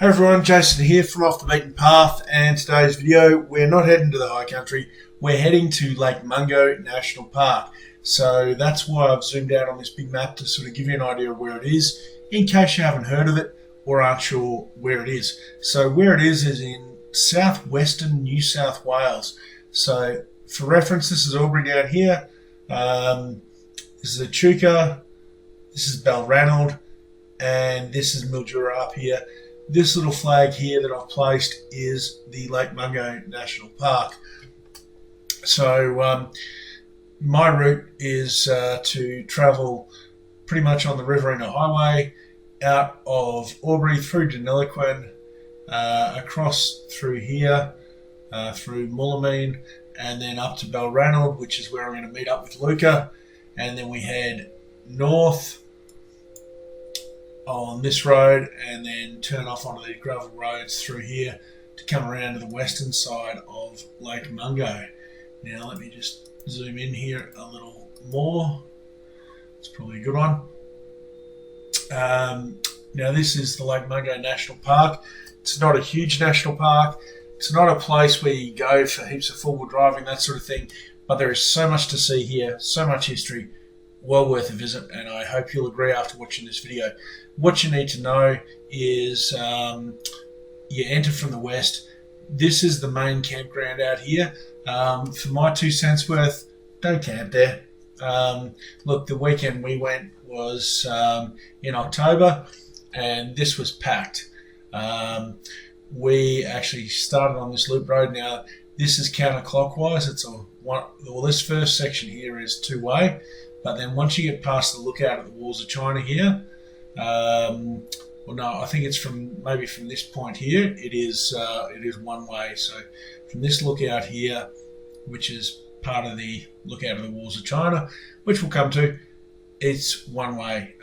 Hey everyone, Jason here from Off the Beaten Path, and today's video, we're not heading to the high country, we're heading to Lake Mungo National Park. So that's why I've zoomed out on this big map to sort of give you an idea of where it is, in case you haven't heard of it or aren't sure where it is. So where it is in southwestern New South Wales. So for reference, this is Albury down here, this is Luca, this is Balranald, and this is Mildura up here. This little flag here that I've placed is the Lake Mungo National Park. So my route is to travel pretty much on the Riverina Highway out of Albury through Deniliquin, across through here, through Mullamine, and then up to Balranald, which is where I'm going to meet up with Luca, and then we head north on this road and then turn off onto the gravel roads through here to come around to the western side of Lake Mungo. Now let me just zoom in here a little more. It's probably a good one. Now this is the Lake Mungo National Park. It's not a huge national park. It's not a place where you go for heaps of four-wheel driving, that sort of thing, but there is so much to see here, so much history, well worth a visit, and I hope you'll agree after watching this video. What you need to know is you enter from the west. This is the main campground out here. For my 2 cents worth, don't camp there. Look, the weekend we went was in October, and this was packed. We actually started on this loop road. Now, this is counterclockwise. This first section here is two-way. But then once you get past the lookout at the walls of China here, well, no, I think it's maybe from this point here, it is one way. So from this lookout here, which is part of the lookout of the walls of China, which we'll come to, it's one way.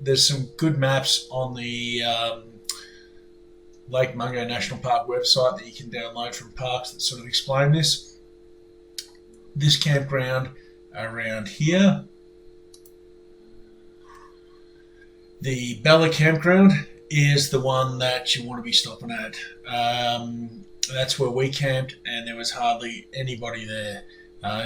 There's some good maps on the Lake Mungo National Park website that you can download from parks that sort of explain this. This campground around here, the Bella campground, is the one that you want to be stopping at. That's where we camped, and there was hardly anybody there.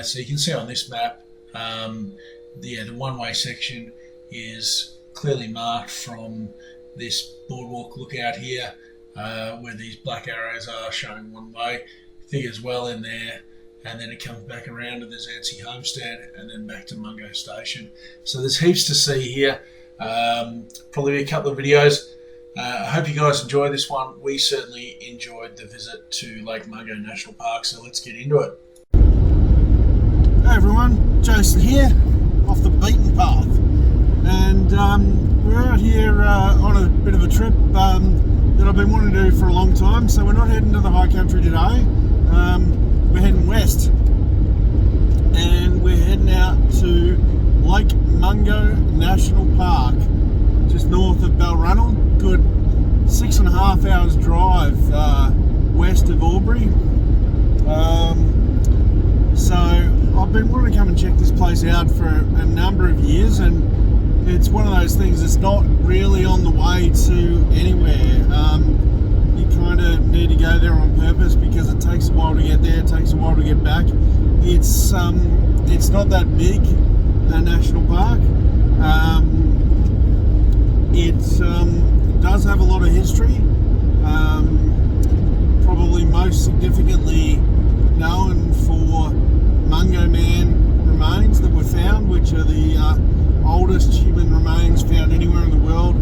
So you can see on this map, the one-way section is clearly marked from this boardwalk lookout here, where these black arrows are showing one way. Figures well in there, and then it comes back around to the Zancy Homestead and then back to Mungo Station. So there's heaps to see here. Probably a couple of videos. I hope you guys enjoy this one. We certainly enjoyed the visit to Lake Mungo National Park, so let's get into it. Hey everyone, Jason here, Off the Beaten Path, and we're out here on a bit of a trip that I've been wanting to do for a long time. So we're not heading to the high country today. We're heading west, and we're heading out to Lake Mungo National Park, just north of Balranald. Good 6.5 hours drive west of Albury. So I've been wanting to come and check this place out for a number of years, and it's one of those things that's not really on the way to anywhere. You kind of need to go there on purpose because it takes a while to get there, it takes a while to get back. It's not that big a national park. It does have a lot of history. Probably most significantly known for Mungo Man remains that were found, which are the oldest human remains found anywhere in the world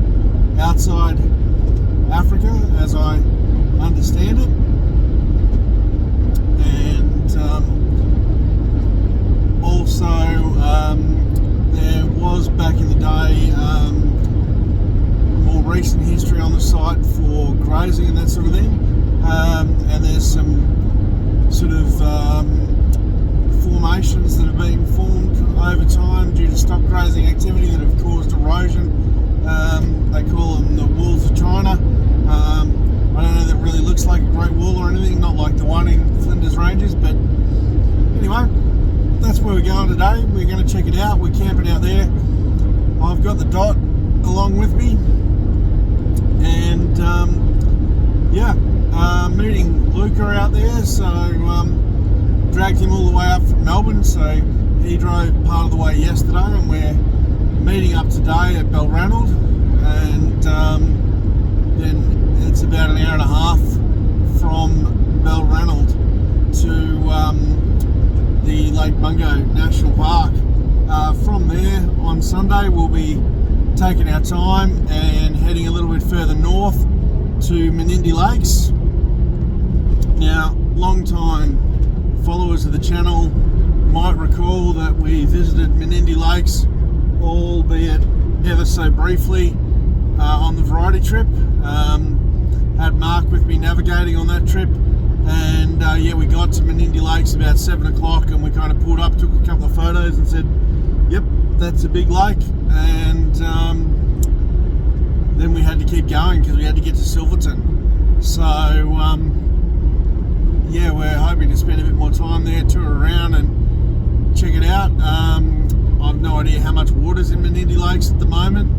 outside Africa, as I understand it. And also there was back in the day more recent history on the site for grazing and that sort of thing, and there's some sort of formations that have been formed over time due to stock grazing activity that have caused erosion. They call them the walls of China. I don't know that it really looks like a great wall or anything, not like the one in Flinders Ranges, but anyway, that's where we're going today. We're going to check it out. We're camping out there. I've got the Dot along with me, and meeting Luca out there, so dragged him all the way up from Melbourne, so he drove part of the way yesterday, and we're meeting up today at Balranald, and then it's about an hour and a half from Balranald to the Lake Mungo National Park. From there on Sunday we'll be taking our time and heading a little bit further north to Menindee Lakes. Now, long time followers of the channel might recall that we visited Menindee Lakes, albeit ever so briefly, on the variety trip. Had Mark with me navigating on that trip, and yeah, we got to Menindee Lakes about 7 o'clock, and we kind of pulled up, took a couple of photos and said, yep, that's a big lake, and then we had to keep going because we had to get to Silverton. So yeah, we're hoping to spend a bit more time there, tour around and check it out. I've no idea how much water's in Menindee Lakes at the moment.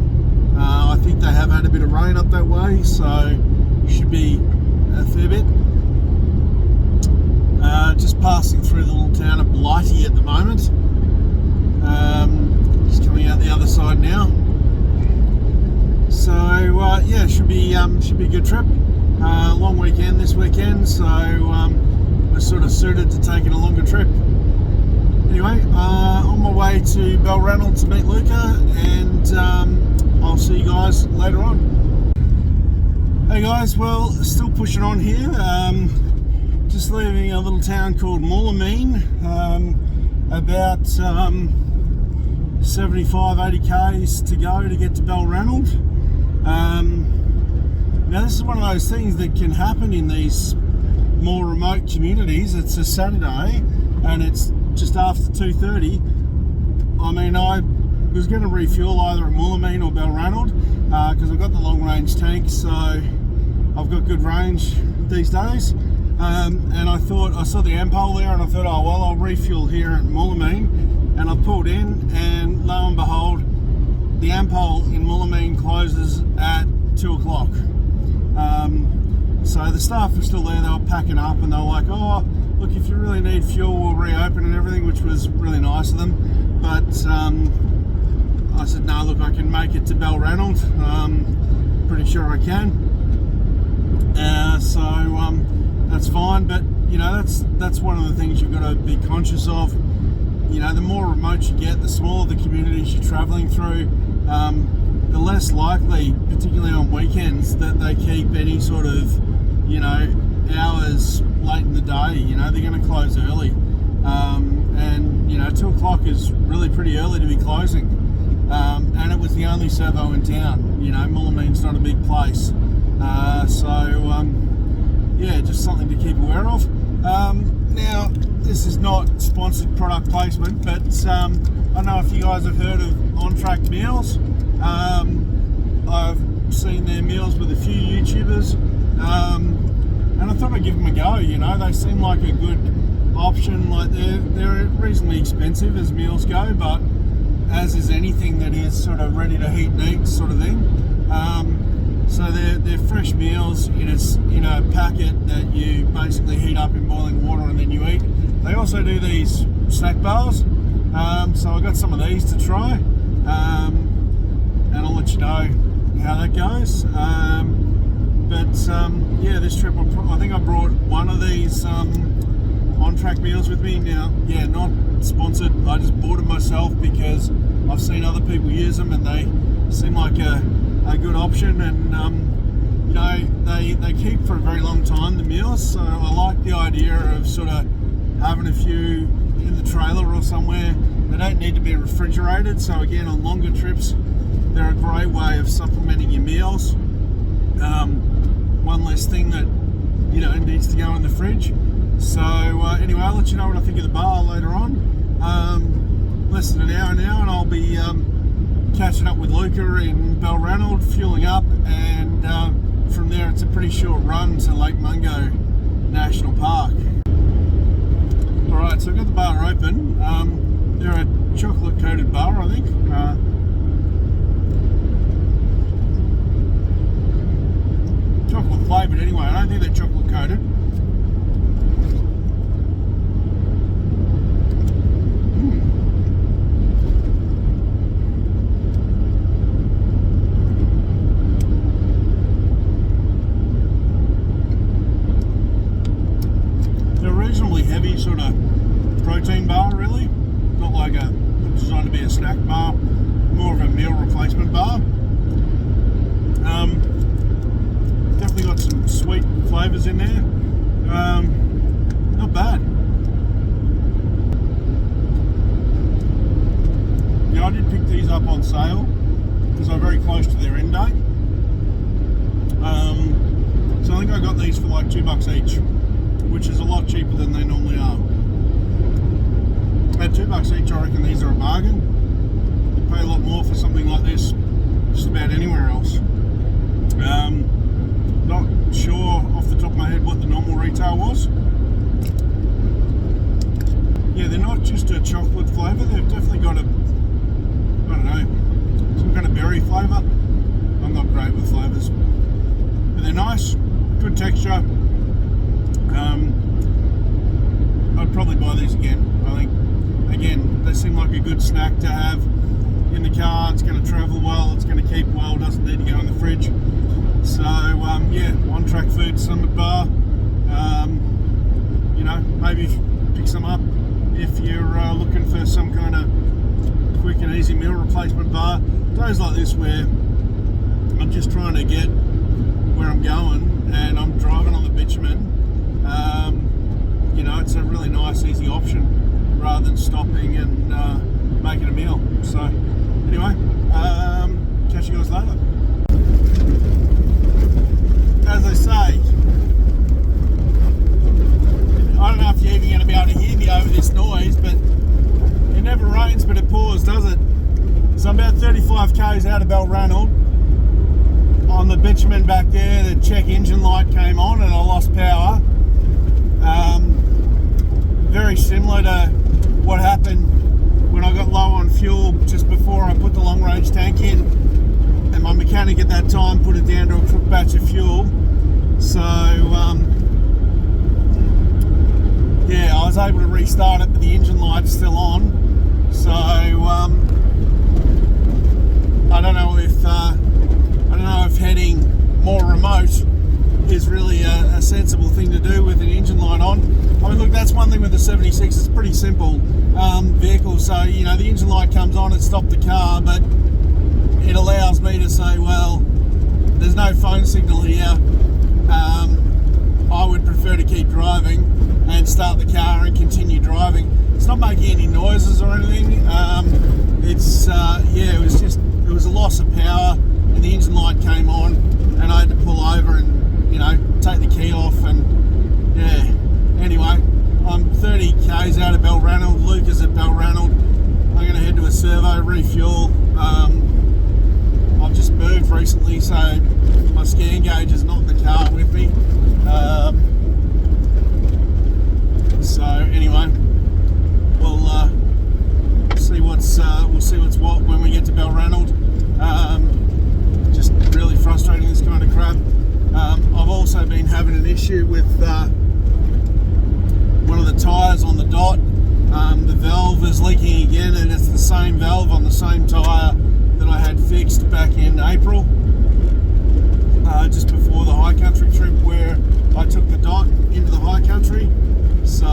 I think they have had a bit of rain up that way, so should be a fair bit. Just passing through the little town of Blighty at the moment. Just coming out the other side now. So yeah, should be a good trip. Long weekend this weekend, so we're sort of suited to taking a longer trip. Anyway, on my way to Balranald to meet Luca, and I'll see you guys later on. Hey guys, well, still pushing on here. Just leaving a little town called Moolameen, about 75-80 k's to go to get to Balranald. Now this is one of those things that can happen in these more remote communities. It's a Saturday and it's just after 2:30. I mean, I was going to refuel either at Moolameen or Balranald because I've got the long range tank, so I've got good range these days. And I thought, I saw the Ampol there and I thought, oh well, I'll refuel here at Moolameen, and I pulled in, and lo and behold, the Ampol in Moolameen closes at 2 o'clock. So the staff were still there, they were packing up, and they were like, oh look, if you really need fuel, we'll reopen and everything, which was really nice of them. But I said, no, look, I can make it to Balranald. Pretty sure I can. So that's fine, but you know, that's one of the things you've got to be conscious of. You know, the more remote you get, the smaller the communities you're travelling through, the less likely, particularly on weekends, that they keep any sort of, you know, hours late in the day. You know, they're going to close early, and you know, 2 o'clock is really pretty early to be closing. And it was the only servo in town. You know, Moolameen's not a big place, so yeah, just something to keep aware of. Now, this is not sponsored product placement, but I don't know if you guys have heard of on-track meals. I've seen their meals with a few YouTubers, and I thought I'd give them a go. You know, they seem like a good option. Like they're reasonably expensive as meals go, but as is anything that is sort of ready to heat and eat sort of thing. So they're fresh meals in a packet that you basically heat up in boiling water and then you eat. They also do these snack bars, so I got some of these to try, and I'll let you know how that goes. Yeah, this trip I think I brought one of these on-track meals with me. Now, yeah, not sponsored. I just bought them myself because I've seen other people use them and they seem like a good option, and you know, they keep for a very long time, the meals, so I like the idea of sort of having a few in the trailer or somewhere. They don't need to be refrigerated, so again, on longer trips they're a great way of supplementing your meals. One less thing that, you know, needs to go in the fridge. So anyway, I'll let you know what I think of the bar later on. Less than an hour now, and I'll be catching up with Luca in Balranald, fueling up, and from there it's a pretty short run to Lake Mungo National Park. Alright, so I've got the bar open. They're a chocolate coated bar, I think. Chocolate flavoured But anyway, I don't think they're chocolate coated. They're a reasonably heavy sort of protein bar, really. Not like designed to be a snack bar, more of a meal replacement bar. Definitely got some sweet flavours in there. Not bad. Yeah, I did pick these up on sale because they're very close to their end date. So I think I got these for like $2 each, which is a lot cheaper than they normally are. At $2 each, I reckon these are a bargain. You pay a lot more for something like this just about anywhere else. Not sure off the top of my head what the normal retail was. Yeah, they're not just a chocolate flavour, they've definitely got a, I don't know, some kind of berry flavour. I'm not great with flavours, but they're nice, good texture. I'd probably buy these again. I think, again, they seem like a good snack to have in the car. It's going to travel well, it's going to keep well, doesn't need to go in the fridge. So yeah, One Track Food Summit Bar. You know, maybe pick some up if you're looking for some kind of quick and easy meal replacement bar. Days like this where I'm just trying to get where I'm going and I'm driving on the bitumen, you know, it's a really nice, easy option rather than stopping and making a meal. So anyway, catch you guys later. As I say, I don't know if you're even going to be able to hear me over this noise, but it never rains but it pours, does it? So I'm about 35 k's out of Balranald. On the bitumen back there, the check engine light came on and I lost power. Very similar to what happened when I got low on fuel just before I put the long range tank in, and my mechanic at that time put it down to a quick batch of fuel. So yeah, I was able to restart it, but the engine light's still on. So I don't know if heading more remote is really a sensible thing to do with an engine light on. I mean, look, that's one thing with the 76. It's a pretty simple vehicle. So you know, the engine light comes on, it stopped the car, but it allows me to say, well, there's no phone signal here. I would prefer to keep driving and start the car and continue driving. It's not making any noises or anything. Yeah, it was a loss of power, and the engine light came on, and I had to pull over and, you know, take the key off, and yeah. Anyway, I'm 30 k's out of Balranald. Luca's at Balranald. I'm going to head to a servo, refuel. I've just moved recently, so my scan gauge is not in the car with me. So anyway, we'll see what's what when we get to Balranald. Just really frustrating, this kind of crap. I've also been having an issue with one of the tyres on the dot. The valve is leaking again, and it's the same valve on the same tyre that I had fixed back in April, just before the high country trip where I took the dot into the high country. So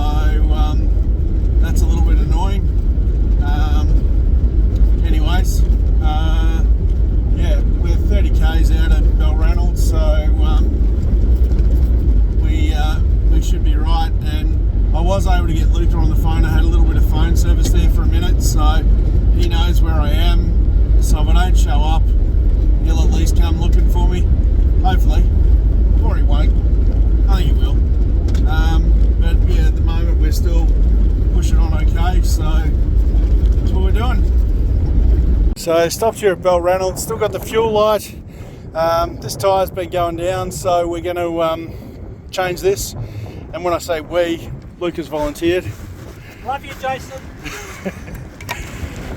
that's a little bit annoying. Anyways, yeah, we're 30 k's out of Balranald, so we should be right. And I was able to get Luca on the phone. I had a little bit of phone service there for a minute, so he knows where I am. So if I don't show up, he'll at least come looking for me, hopefully, or he won't. I think he will. But yeah, at the moment we're still pushing on okay, so that's what we're doing. So stopped here at Balranald, still got the fuel light. This tyre's been going down, so we're going to change this. And when I say we, Luca's volunteered. Love you, Jason.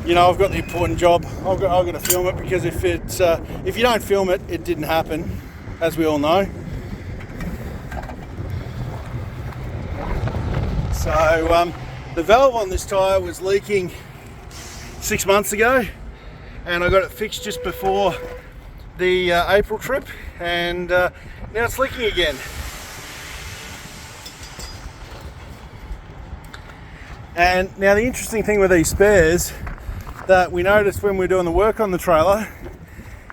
You know, I've got the important job. I've got to film it, because if you don't film it, it didn't happen, as we all know. So the valve on this tyre was leaking 6 months ago, and I got it fixed just before the April trip, and now it's leaking again. And now the interesting thing with these spares that we noticed when we were doing the work on the trailer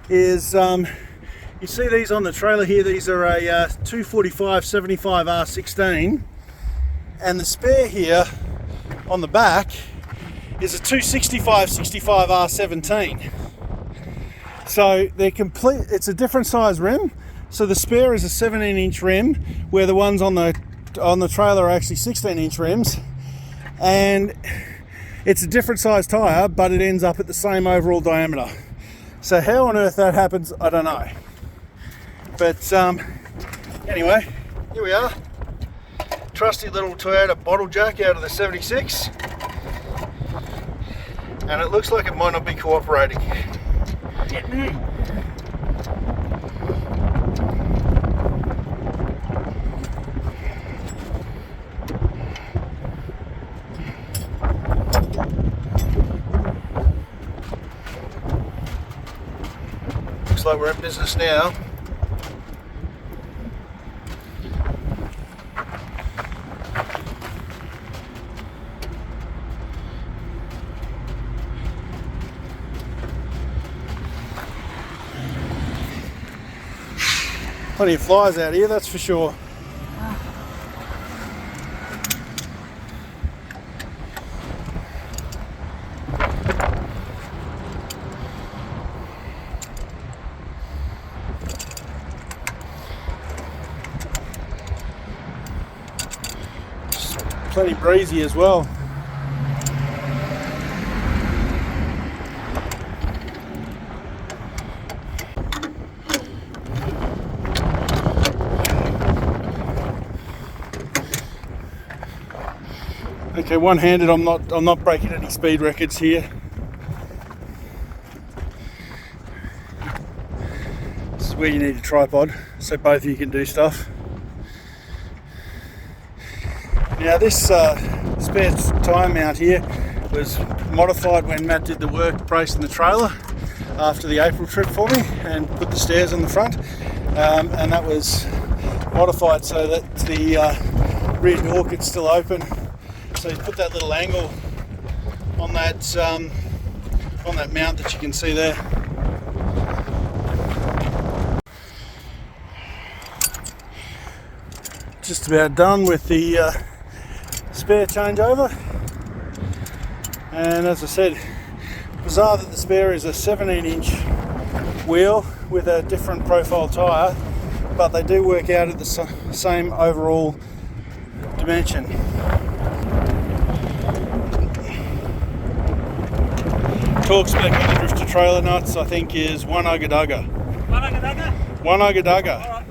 is you see these on the trailer here. These are a 245/75 R16, and the spare here on the back is a 265/65 R17. So they're complete. It's a different size rim. So the spare is a 17-inch rim, where the ones on the trailer are actually 16-inch rims. And it's a different size tyre, but it ends up at the same overall diameter. So how on earth that happens, I don't know. But anyway, here we are. Trusty little Toyota bottle jack out of the 76. And it looks like it might not be cooperating. Looks like we're in business now. Plenty of flies out here, that's for sure. Plenty breezy as well. Okay, one-handed, I'm not breaking any speed records here. This is where you need a tripod, so both of you can do stuff. Now this spare tyre mount here was modified when Matt did the work bracing the trailer after the April trip for me and put the stairs on the front, and that was modified so that the rear door could still open. So you put that little angle on that mount that you can see there. Just about done with the spare changeover, and as I said, bizarre that the spare is a 17-inch wheel with a different profile tyre, but they do work out at the same overall dimension. Torque spec on the drifter trailer nuts, I think, is 1 Ugga Dugga. 1 Ugga Dugga? 1 Ugga Dugga. All right.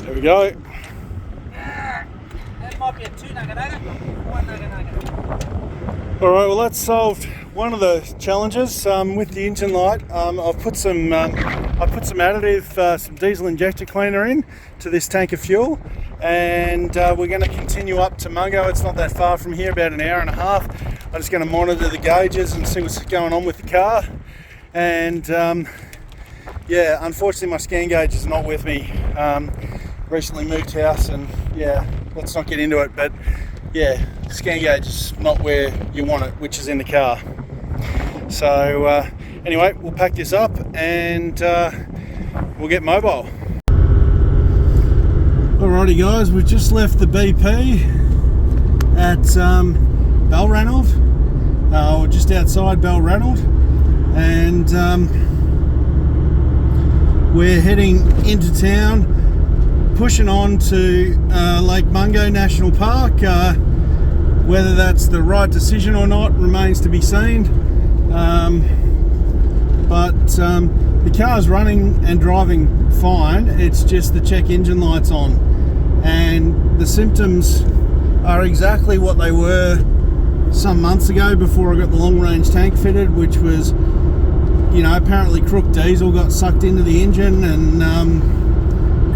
There we go. That might be a 2 Ugga Dugga, 1 Ugga Dugga. All right, well that's solved one of the challenges with the engine light. I've put some additive, some diesel injector cleaner in to this tank of fuel, and we're going to continue up to Mungo. It's not that far from here, about an hour and a half. I'm just going to monitor the gauges and see what's going on with the car. And yeah, unfortunately my scan gauge is not with me. Recently moved house, and yeah, let's not get into it, but yeah, the scan gauge is not where you want it, which is in the car. So anyway, we'll pack this up and we'll get mobile. Alrighty guys, we've just left the BP at Balranald, or just outside Balranald, and we're heading into town, pushing on to Lake Mungo National Park. Whether that's the right decision or not remains to be seen, but the car's running and driving fine. It's just the check engine light's on, and the symptoms are exactly what they were some months ago before I got the long range tank fitted, which was, you know, apparently crook diesel got sucked into the engine and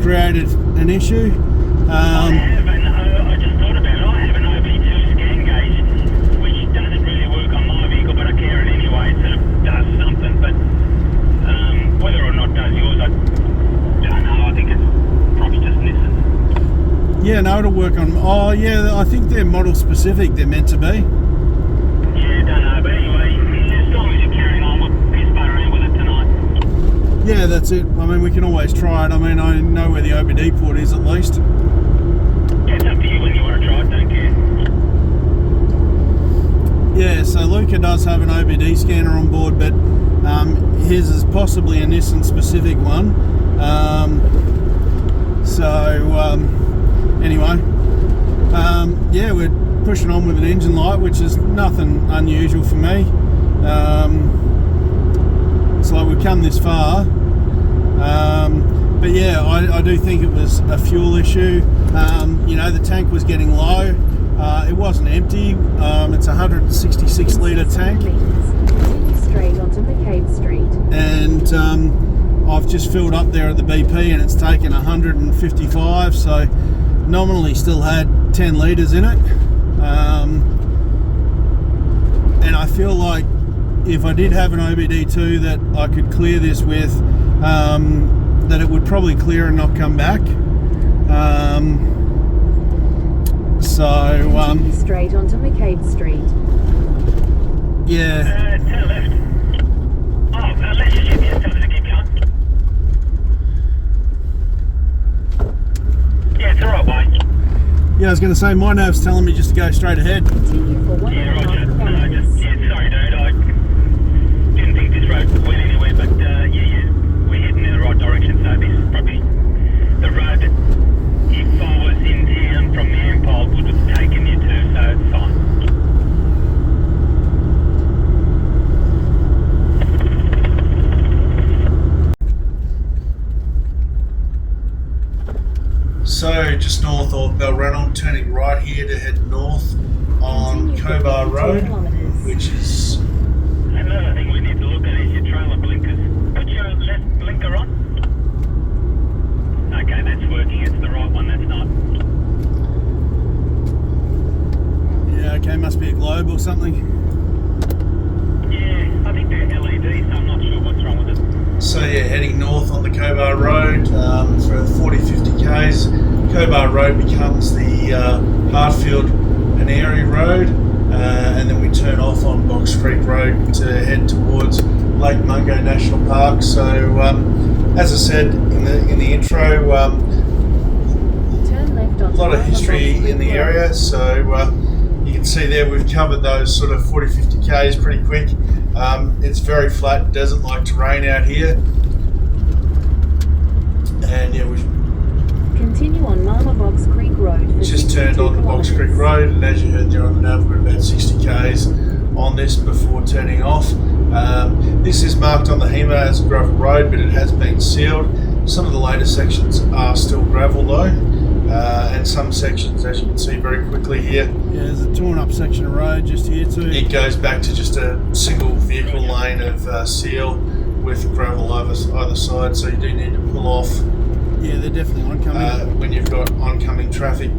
created an issue. I just thought about it. I have an OB2 scan gauge, which doesn't really work on my vehicle, but I carry it anyway. It sort of does something, but whether or not does yours, I don't know. I think it's probably just Nissan. Yeah, no, it'll work on. Oh, yeah, I think they're model specific. They're meant to be. Yeah, don't know, but anyway, as long as you're carrying on, we'll piss butt around with it tonight. Yeah, that's it. I mean, we can always try it. I mean, I know where the OBD port is at least. Yeah, it's up to you when you want to try it, don't care. Yeah, so Luca does have an OBD scanner on board, but his is possibly a Nissan specific one. Anyway, yeah, we're pushing on with an engine light, which is nothing unusual for me. It's like we've come this far. But yeah, I do think it was a fuel issue. You know, the tank was getting low. It wasn't empty. It's a 166 litre tank. Continue straight onto McCabe Street. And I've just filled up there at the BP and it's taken 155, so nominally still had 10 litres in it. And I feel like if I did have an OBD2 that I could clear this with, that it would probably clear and not come back. Continue straight onto McCabe Street. Yeah. Turn left. Oh, let's just GPS tells us to keep going. Yeah, it's the right way. Yeah, I was going to say, my nerve's telling me just to go straight ahead. Continue for 1.5 Yeah, Roger. kilometres. Sorry, dude. I didn't think this road went anywhere, but yeah, we're heading in the right direction, so this is probably the road that if I was in town from the Empire would have taken you to, so it's fine. So just north of Balranald, turning right here to head north on Cobar Road, which is... Another thing we need to look at is your trailer blinkers. Put your left blinker on. Okay, that's working. It's the right one, that's not. Yeah, okay, must be a globe or something. Yeah, I think they're LED, so I'm not sure what's wrong with it. So yeah, heading north on the Cobar Road for 40-50 k's. Cobar Road becomes the Hartfield Paneri Road, and then we turn off on Box Creek Road to head towards Lake Mungo National Park. So as I said in the intro, Turn left a onto lot of Box history Creek in the Road. area. So you can see there we've covered those sort of 40-50 k's pretty quick. It's very flat, desert-like terrain out here, and yeah, we've Continue on Mama Box Creek Road for just 62 turned on the Box Creek kilometres. Road, and as you heard there on the nav, we're about 60 k's on this before turning off. This is marked on the HEMA as a gravel road, but it has been sealed. Some of the later sections are still gravel though, and some sections, as you can see very quickly here, Yeah, there's a torn up section of road just here too. it goes back to just a single vehicle lane of seal with gravel either side, so you do need to pull off Yeah, they're definitely oncoming. when you've got oncoming traffic.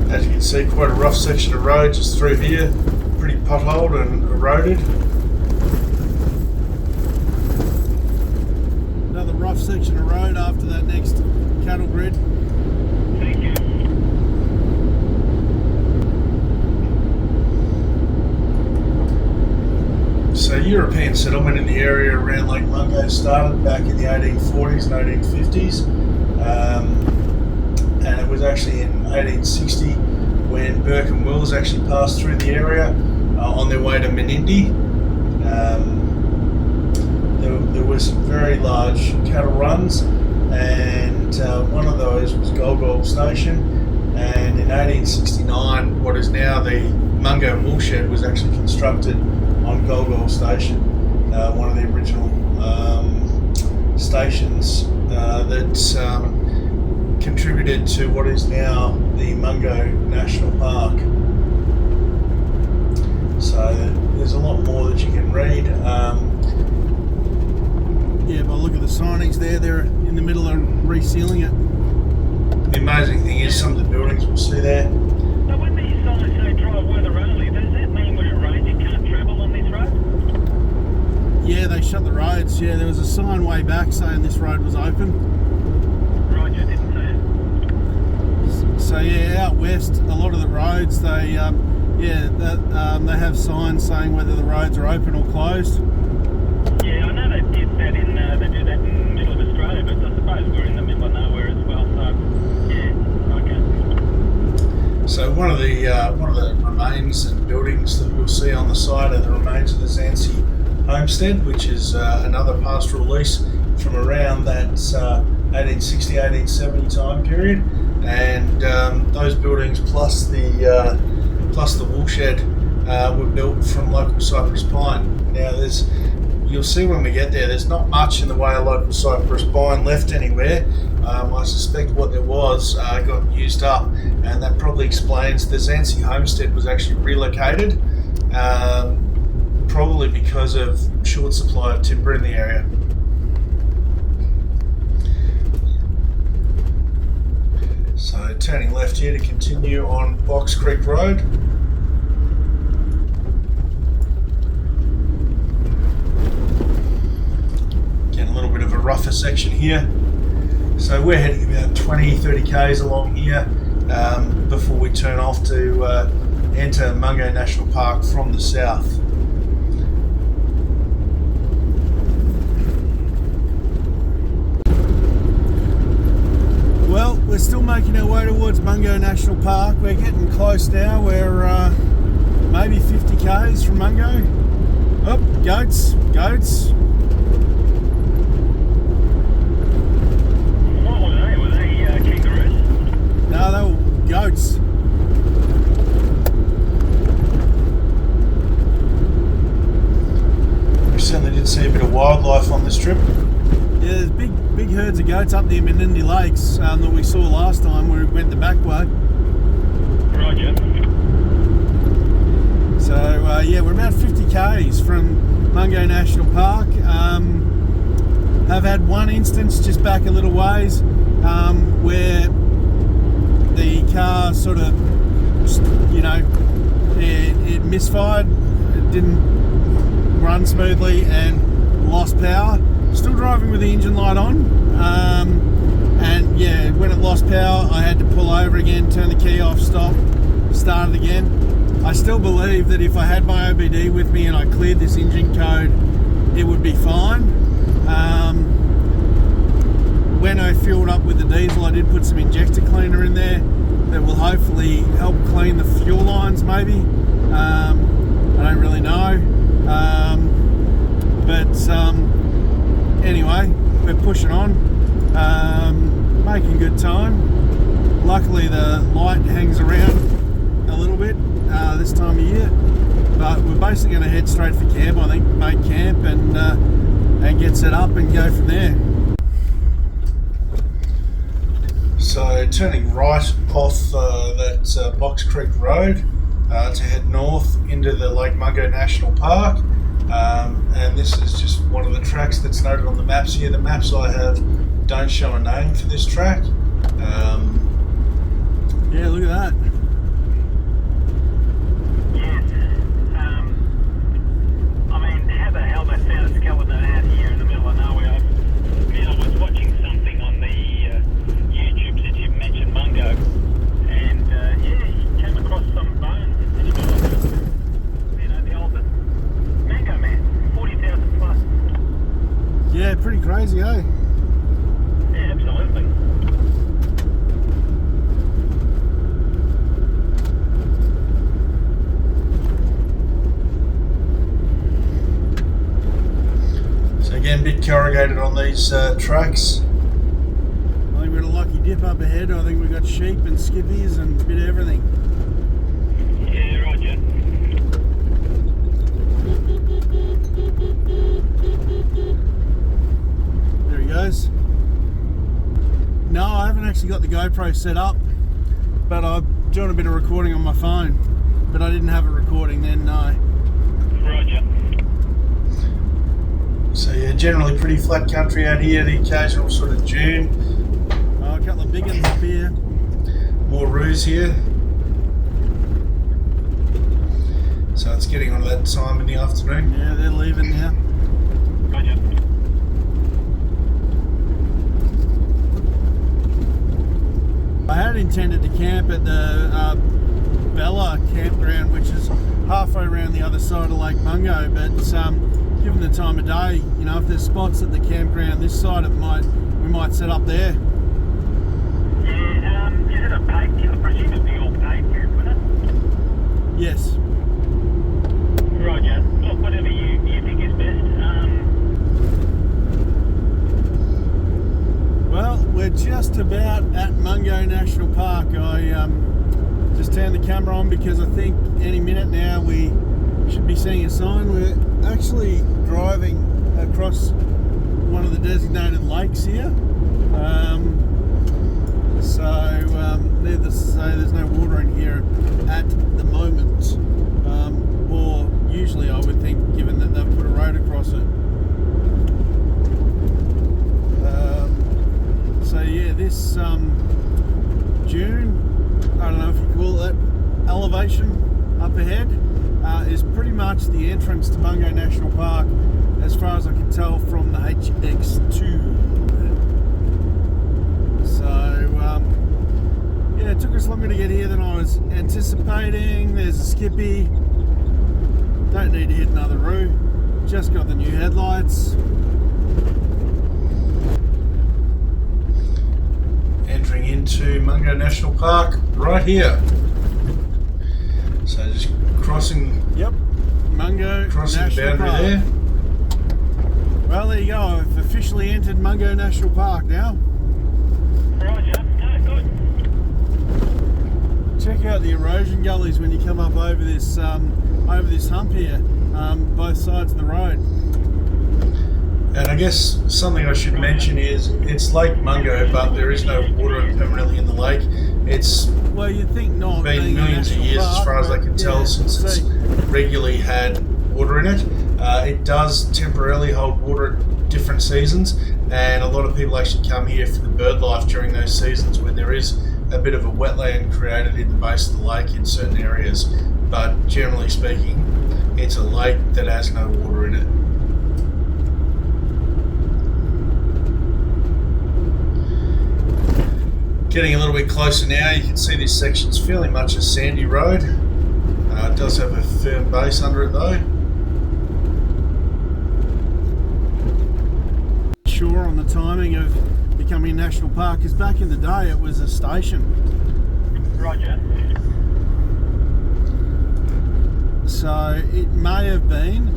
As you can see, quite a rough section of road just through here, pretty potholed and eroded. Another rough section of road after that next cattle grid. Thank you. So European settlement in the area around Lake Mungo started back in the 1840s and 1850s, and it was actually in 1860 when Burke and Wills actually passed through the area on their way to Menindee. there were some very large cattle runs, and one of those was Golgol Station. And in 1869, what is now the Mungo Woolshed was actually constructed on Golgol Station, one of the original stations that contributed to what is now the Mungo National Park. So there's a lot more that you can read. Yeah, but look at the signage there. They're in the middle of resealing it. The amazing thing is some of the buildings we'll see there. So when these signs say drive weather only, does that mean when it rains you can't travel on this road? Yeah, they shut the roads. Yeah, there was a sign way back saying this road was open. Roger, didn't see it. So yeah, out west, a lot of the roads they they have signs saying whether the roads are open or closed. Yeah, I know they did that they do that in the middle of Australia, but I suppose we're in the middle of nowhere as well. So yeah, okay. So one of the remains and buildings that you'll see on the side are the remains of the Zancy Homestead, which is another pastoral lease from around that 1860, 1870 time period, and those buildings plus the woolshed were built from local cypress pine. Now you'll see when we get there, there's not much in the way of local cypress pine left anywhere. I suspect what there was got used up, and that probably explains the Zancy Homestead was actually relocated, probably because of short supply of timber in the area. So turning left here to continue on Box Creek Road. Again, a little bit of a rougher section here. So we're heading about 20-30 k's along here before we turn off to enter Mungo National Park from the south. Well, we're still making our way towards Mungo National Park. We're getting close now. We're maybe 50 k's from Mungo. Oh, goats. What were they? Were they kangaroos? No, they were goats. We certainly did see a bit of wildlife on this trip. Yeah, there's big herds of goats up near Menindee Lakes that we saw last time where we went the back way. Roger. So yeah, we're about 50 k's from Mungo National Park. Have had one instance just back a little ways where the car sort of, it misfired, it didn't run smoothly and lost power. Still driving with the engine light on, and yeah, when it lost power I had to pull over again, turn the key off, stop, start it again. I still believe that if I had my OBD with me and I cleared this engine code, it would be fine. When I filled up with the diesel, I did put some injector cleaner in there that will hopefully help clean the fuel lines maybe. I don't really know, but anyway, we're pushing on, making good time. Luckily the light hangs around a little bit this time of year, but we're basically going to head straight for camp, I think, make camp and get set up and go from there. So turning right off that Box Creek Road to head north into the Lake Mungo National Park. And this is just one of the tracks that's noted on the maps here. The maps I have don't show a name for this track. Yeah, look at that. Yes. I mean, how the hell they found a skeleton out here in the middle of nowhere? I was watching something on the YouTube since you mentioned Mungo, and yeah, he came across some bones in the middle of the old Mango Man, 40,000 plus. Yeah, pretty crazy, eh? Yeah, absolutely. So again, a bit bit corrugated on these tracks. I think we've got a lucky dip up ahead. I think we've got sheep and skippies and a bit of everything. Yeah, roger. There he goes. No, I haven't actually got the GoPro set up, but I'm doing a bit of recording on my phone. But I didn't have a recording then, no. Roger. So yeah, generally pretty flat country out here. The occasional sort of dune. Oh, a couple of big ones up here. More roos here. So it's getting on that time in the afternoon. Yeah, they're leaving now. Roger. I had intended to camp at the Bella campground, which is halfway around the other side of Lake Mungo, but given the time of day, you know, if there's spots at the campground this side, we might set up there. Yeah, is it a paved? I presume it'd be all paved here, wouldn't it? Yes. Roger. Look, whatever you think is best. Well, we're just about at Mungo National Park. I just turned the camera on because I think any minute now we should be seeing a sign. We're actually driving across one of the designated lakes here. Needless to say, there's no water in here at the moment. Or usually I would think, given that they've put a road across it. So yeah, this dune, I don't know if you call it elevation up ahead, is pretty much the entrance to Mungo National Park, as far as I can tell from the HX2. So yeah, it took us longer to get here than I was anticipating. There's a skippy. Don't need to hit another roo. Just got the new headlights. Entering into Mungo National Park right here. So just crossing. Yep, Mungo Crossing National the boundary Park. there. Well, there you go. I've officially entered Mungo National Park now. Roger. No, good. Check out the erosion gullies when you come up over this hump here, both sides of the road. And I guess something I should mention is it's Lake Mungo, but there is no water permanently in the lake. It's Well, you'd think not. been being a millions of national years, as park, far as I but can tell, yeah, since it's see. regularly had water in it. It does temporarily hold water at different seasons, and a lot of people actually come here for the bird life during those seasons when there is a bit of a wetland created in the base of the lake in certain areas. But generally speaking, it's a lake that has no water in it. Getting a little bit closer now, you can see this section's fairly much a sandy road. It does have a firm base under it though. Sure on the timing of becoming a national park, because back in the day it was a station. Roger. So it may have been,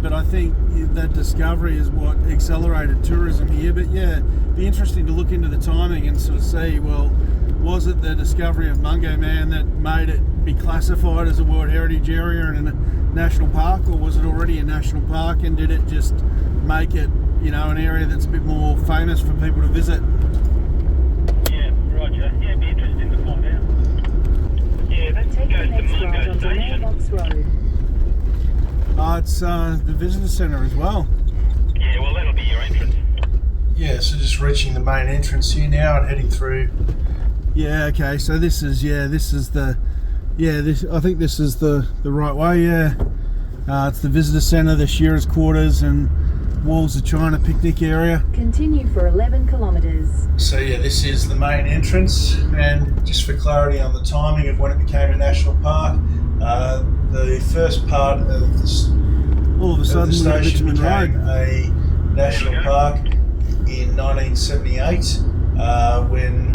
but I think that discovery is what accelerated tourism here. But yeah, it'd be interesting to look into the timing and sort of see, well, was it the discovery of Mungo Man that made it be classified as a World Heritage Area and a national park, or was it already a national park and did it just make it, you know, an area that's a bit more famous for people to visit? Yeah, roger. Yeah, it'd be interesting to find out. Yeah, that Take the goes to next right Mungo onto Station. Mailbox Road. It's the visitor centre as well. Yeah, well, that'll be your entrance. Yeah, so just reaching the main entrance here now and heading through. Yeah, okay, so this is I think this is the right way, yeah. It's the visitor centre, the shearers' quarters and Walls of China picnic area. Continue for 11 kilometres. So yeah, this is the main entrance, and just for clarity on the timing of when it became a national park, the first part of this All of a of sudden the we're at station Richmond became Road. a national park in 1978 when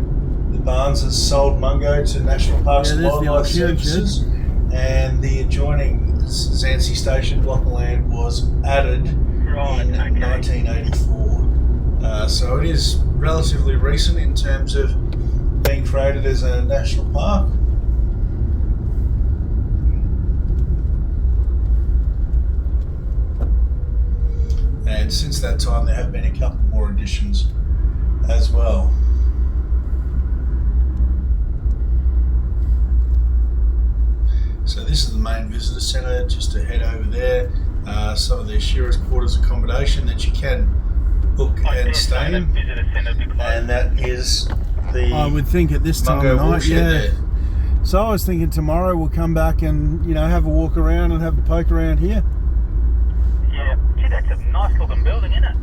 the Barneses sold Mungo to National Parks Yeah, and there's the Wildlife old shearing shed. Services, and the adjoining Zancy Station block of land was added Right, in okay. 1984. So it is relatively recent in terms of being created as a national park. And since that time there have been a couple more additions as well. So this is the main visitor centre, just to head over there. Some of their shearers' quarters accommodation that you can book and stay in. And that is the I would think at this time Mungo of night, Woolshed yeah. there. So I was thinking tomorrow we'll come back and, you know, have a walk around and have a poke around here. Yeah, gee, that's a nice looking building, isn't it?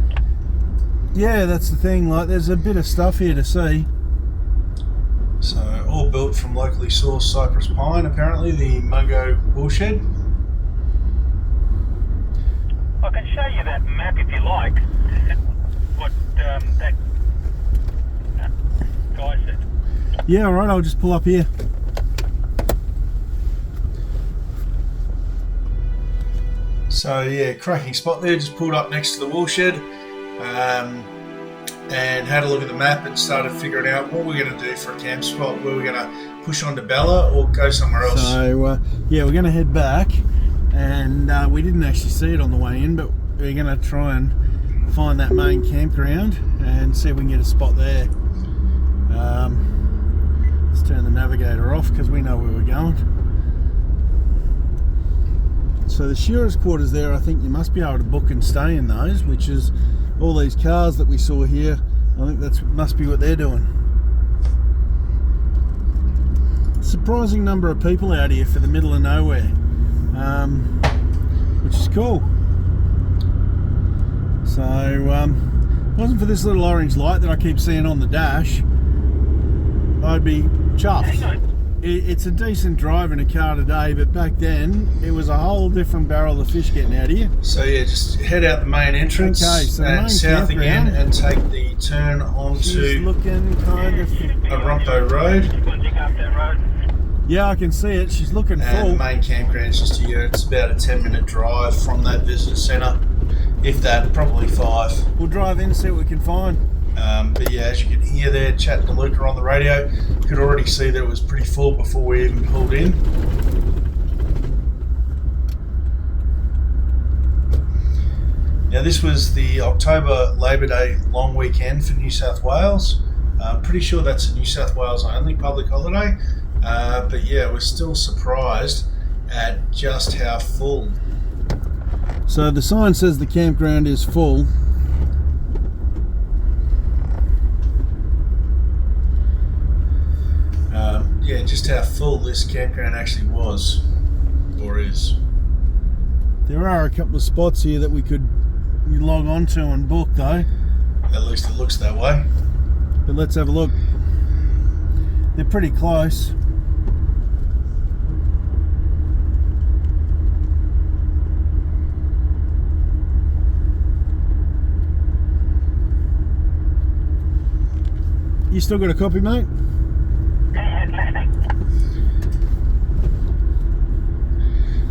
Yeah, that's the thing. Like, there's a bit of stuff here to see. So all built from locally sourced cypress pine, apparently, the Mungo Woolshed. I can show you that map if you like. What that guy said. Yeah, all right, I'll just pull up here. So yeah, cracking spot there, just pulled up next to the woolshed, and had a look at the map and started figuring out what we're going to do for a camp spot. Were we going to push on to Bella or go somewhere else? So, yeah, we're going to head back, and we didn't actually see it on the way in, but we're going to try and find that main campground and see if we can get a spot there. Let's turn the navigator off because we know where we're going. So the shearers' quarters there, I think you must be able to book and stay in those, which is all these cars that we saw here. I think that must be what they're doing. Surprising number of people out here for the middle of nowhere, which is cool. So, wasn't for this little orange light that I keep seeing on the dash, I'd be chuffed. Hang on. It's a decent drive in a car today, but back then it was a whole different barrel of fish getting out here. So yeah, just head out the main entrance Okay, so the and main south again campground. and take the turn She's onto looking kind of... Arumpo Road. Yeah, I can see it. She's looking And full. the main campground's just here. It's about a 10-minute drive from that visitor centre. If that, probably 5. We'll drive in, see what we can find. But yeah, as you can hear there, chatting to Luca on the radio, could already see that it was pretty full before we even pulled in. Now this was the October Labor Day long weekend for New South Wales. Pretty sure that's a New South Wales only public holiday. But yeah, we're still surprised at just how full. So the sign says the campground is full. Yeah, just how full this campground actually was, or is. There are a couple of spots here that we could log on to and book though. At least it looks that way. But let's have a look. They're pretty close. You still got a copy, mate?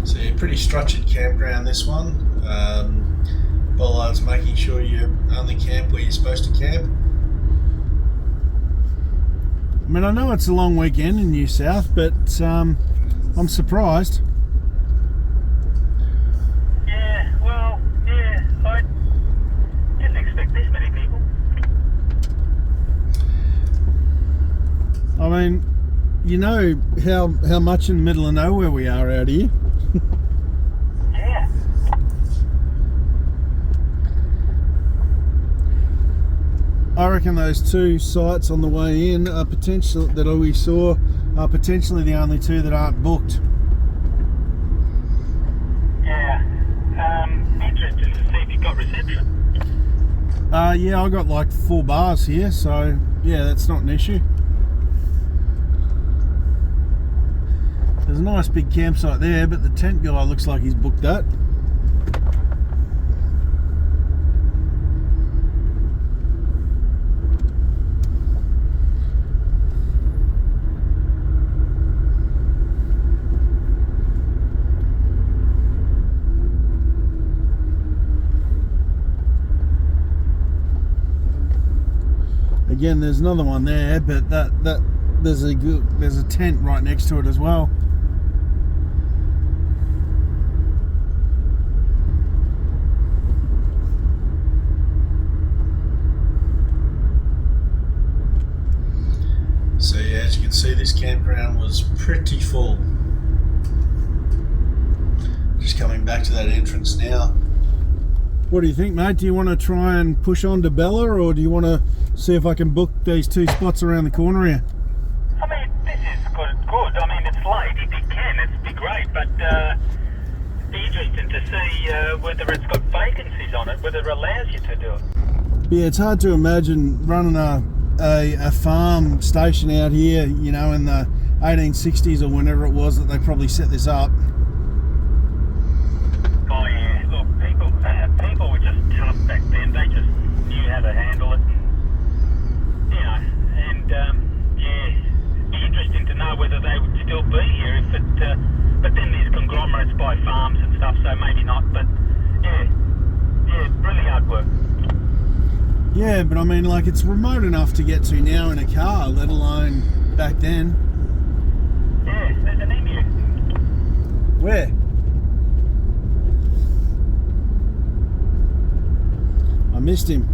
So yeah, pretty structured campground this one. Ballard's making sure you only camp where you're supposed to camp. I mean, I know it's a long weekend in New South, but I'm surprised. Yeah, well, yeah, I didn't expect this many people. I mean, you know how much in the middle of nowhere we are out here. Yeah. I reckon those two sites on the way in are potential that we saw are potentially the only two that aren't booked. Yeah. Interested to see if you got reception. Yeah, I got like 4 bars here, so yeah, that's not an issue. There's a nice big campsite there, but the tent guy looks like he's booked that. Again, there's another one there, but there's a tent right next to it as well. So yeah, as you can see, this campground was pretty full. Just coming back to that entrance now. What do you think, mate? Do you want to try and push on to Bella, or do you want to see if I can book these 2 spots around the corner here? I mean, this is good. I mean, it's late. If you can, it'd be great. But it'd be interesting to see whether it's got vacancies on it, whether it allows you to do it. Yeah, it's hard to imagine running a farm station out here, you know, in the 1860s or whenever it was that they probably set this up. Oh yeah, look, people were just tough back then. They just knew how to handle it, and, you know. And yeah, it'd be interesting to know whether they would still be here if it. But then there's conglomerates by farms and stuff, so maybe not. But yeah, really hard work. Yeah, but I mean, like, it's remote enough to get to now in a car, let alone back then. Yeah, there's an emu. Where? I missed him.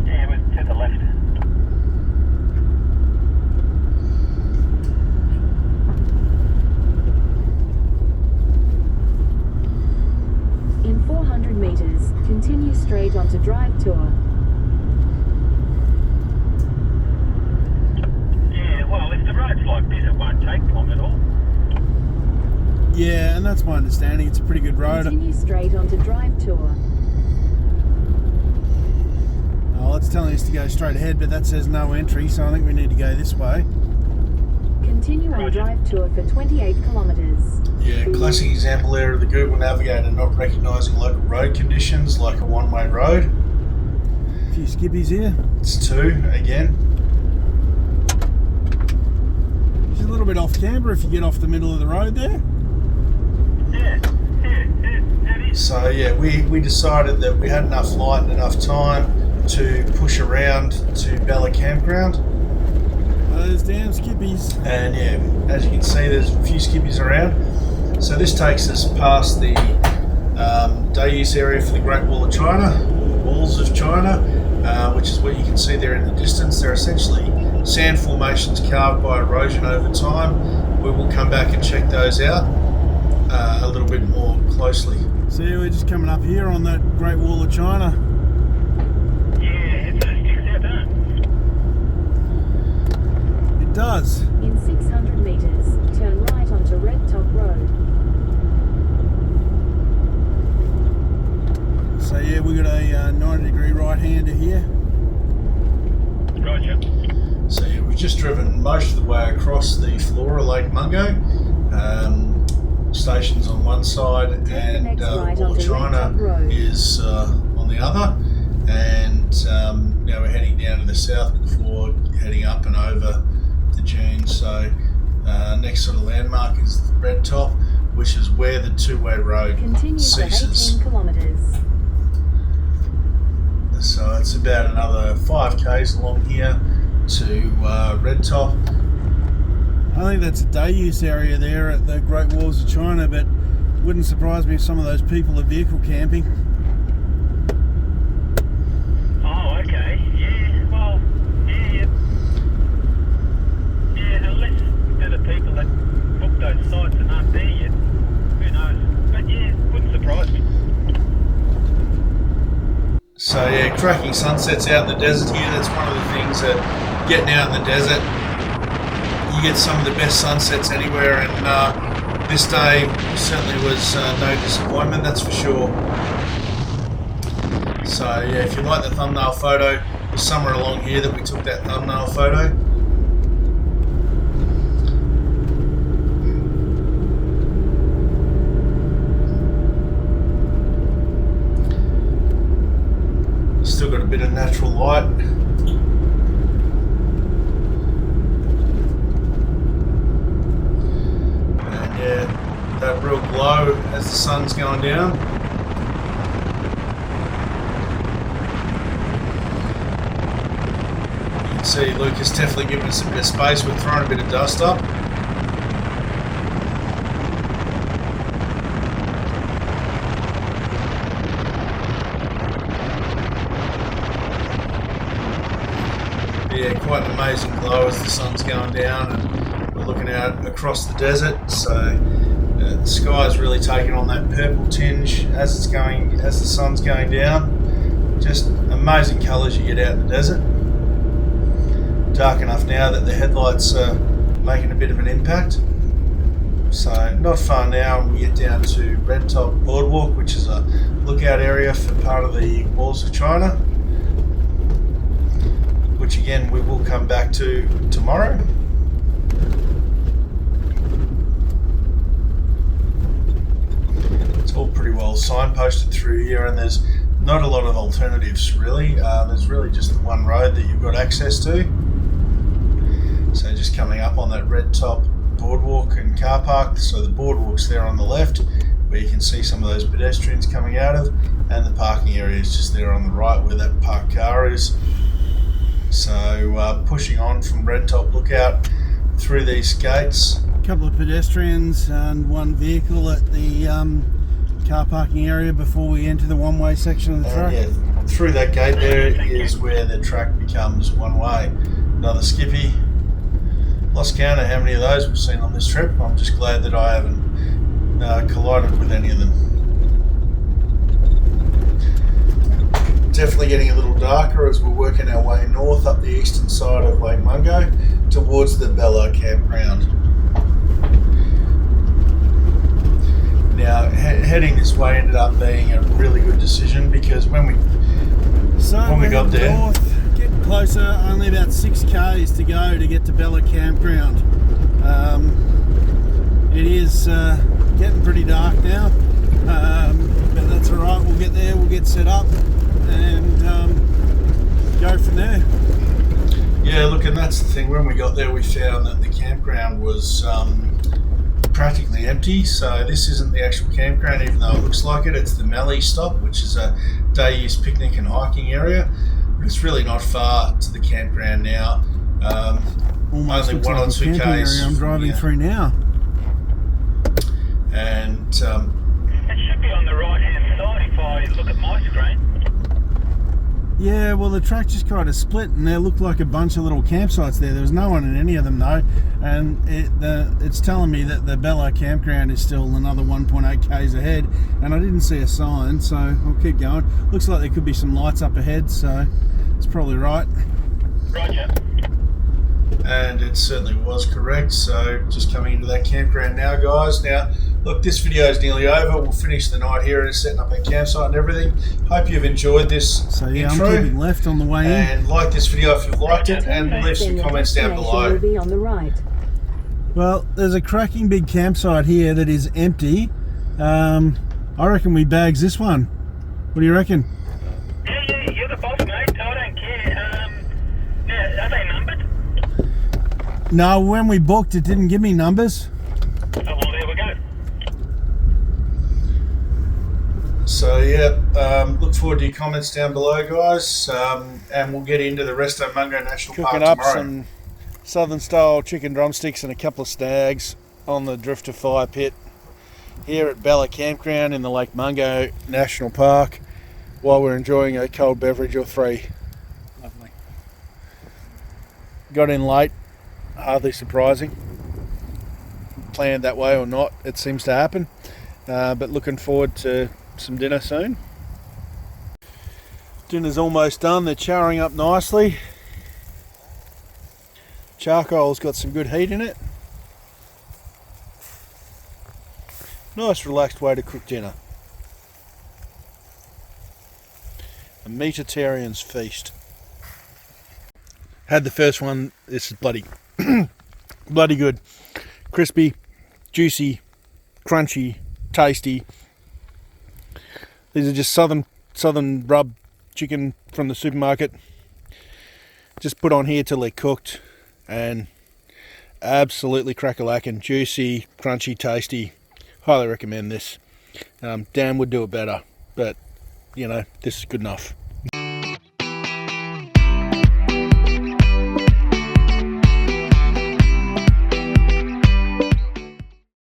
Yeah, it was to the left. In 400 meters, continue straight onto Drive Tour. Yeah, well, if the road's like this, it won't take long at all. Yeah, and that's my understanding. It's a pretty good road. Continue straight onto Drive Tour. Oh, it's telling us to go straight ahead, but that says no entry, so I think we need to go this way. Continue on Drive Tour for 28 kilometers. Yeah, classic example there of the Google Navigator not recognising local road conditions like a one-way road. A few skippies here. It's 2 again. It's a little bit off camber if you get off the middle of the road there. Yeah, it is. So yeah, we decided that we had enough light and enough time to push around to Bella Campground. Those damn skippies. And yeah, as you can see, there's a few skippies around. So this takes us past the day use area for the Great Wall of China, Walls of China, which is what you can see there in the distance. They're essentially sand formations carved by erosion over time. We will come back and check those out a little bit more closely. See, we're just coming up here on that Great Wall of China. Yeah, it sort of sticks out, doesn't it? It does. In 600 meters, turn right onto Red Top Road. So yeah, we got a 90-degree right-hander here. Gotcha. So yeah, we've just driven most of the way across the floor of Lake Mungo. Stations on one side and right Wall of China is on the other. And now we're heading down to the south before heading up and over the dune. So next sort of landmark is Red Top, which is where the two-way road Continue ceases. for 18 kilometers. So it's about another 5 k's along here to Red Top. I think that's a day use area there at the Great Walls of China, but wouldn't surprise me if some of those people are vehicle camping. Oh, okay. Yeah, well, yeah. Yeah, unless they're the people that book those sites and aren't there yet. Who knows? But yeah, wouldn't surprise me. So yeah, cracking sunsets out in the desert here. That's one of the things that getting out in the desert, you get some of the best sunsets anywhere, and this day certainly was no disappointment, that's for sure. So yeah, if you like the thumbnail photo, there's somewhere along here that we took that thumbnail photo. Still got a bit of natural light. And yeah, that real glow as the sun's going down. See, Luca's definitely giving us a bit of space. We're throwing a bit of dust up. Yeah, quite an amazing glow as the sun's going down, and we're looking out across the desert. So the sky is really taking on that purple tinge as the sun's going down. Just amazing colours you get out in the desert. Dark enough now that the headlights are making a bit of an impact. So not far now. We get down to Red Top Boardwalk, which is a lookout area for part of the Walls of China, which again we will come back to tomorrow. It's all pretty well signposted through here, and there's not a lot of alternatives really. There's really just the one road that you've got access to. So just coming up on that Red Top Boardwalk and car park. So the boardwalk's there on the left, where you can see some of those pedestrians coming out of, and the parking area is just there on the right where that parked car is. So pushing on from Red Top Lookout through these gates. A couple of pedestrians and one vehicle at the car parking area before we enter the one-way section of the track. Yeah, through that gate there is where the track becomes one-way. Another skippy. Lost count of how many of those we've seen on this trip. I'm just glad that I haven't collided with any of them. Definitely getting a little darker as we're working our way north up the eastern side of Lake Mungo towards the Bella campground. Now heading this way ended up being a really good decision, because when we got there, north, getting closer, only about 6 k's to go to get to Bella campground. It is getting pretty dark now, but that's alright. We'll get there, we'll get set up and go from there. Yeah, look, and that's the thing. When we got there, we found that the campground was practically empty. So this isn't the actual campground, even though it looks like it. It's the Mallee stop, which is a day-use picnic and hiking area. But it's really not far to the campground now. Almost only looks 1 like or 2 camping area k's. I'm driving through now. And It should be on the right-hand side if I look at my screen. Yeah, well, the track just kind of split, and there looked like a bunch of little campsites there. There was no one in any of them though, and it's telling me that the Bella campground is still another 1.8 k's ahead, and I didn't see a sign, so I'll keep going. Looks like there could be some lights up ahead, so it's probably right. Roger. And it certainly was correct. So just coming into that campground now, guys. Now, look, this video is nearly over. We'll finish the night here and setting up our campsite and everything. Hope you've enjoyed this So yeah, intro. I'm keeping left on the way in. And like this video if you've liked it, and leave some comments down below. Will be on the right. Well, there's a cracking big campsite here that is empty. I reckon we bags this one. What do you reckon? Yeah, you're the boss, mate. I don't care. Now, are they numbered? No, when we booked, it didn't give me numbers. Oh, well, there we go. So yeah, look forward to your comments down below, guys. And we'll get into the rest of Mungo National Park Cooking up tomorrow. some southern style chicken drumsticks and a couple of stags on the drifter fire pit here at Bella campground in the Lake Mungo National Park, while we're enjoying a cold beverage or 3. Lovely. Got in late, hardly surprising. Planned that way or not, it seems to happen. But looking forward to some dinner soon. Dinner's almost done. They're charring up nicely. Charcoal's got some good heat in it. Nice relaxed way to cook dinner. A meatitarian's feast. Had the first one. This is bloody bloody good. Crispy, juicy, crunchy, tasty. These are just southern rub chicken from the supermarket. Just put on here till they're cooked, and absolutely crack-a-lackin', juicy, crunchy, tasty. Highly recommend this. Dan would do it better, but you know, this is good enough.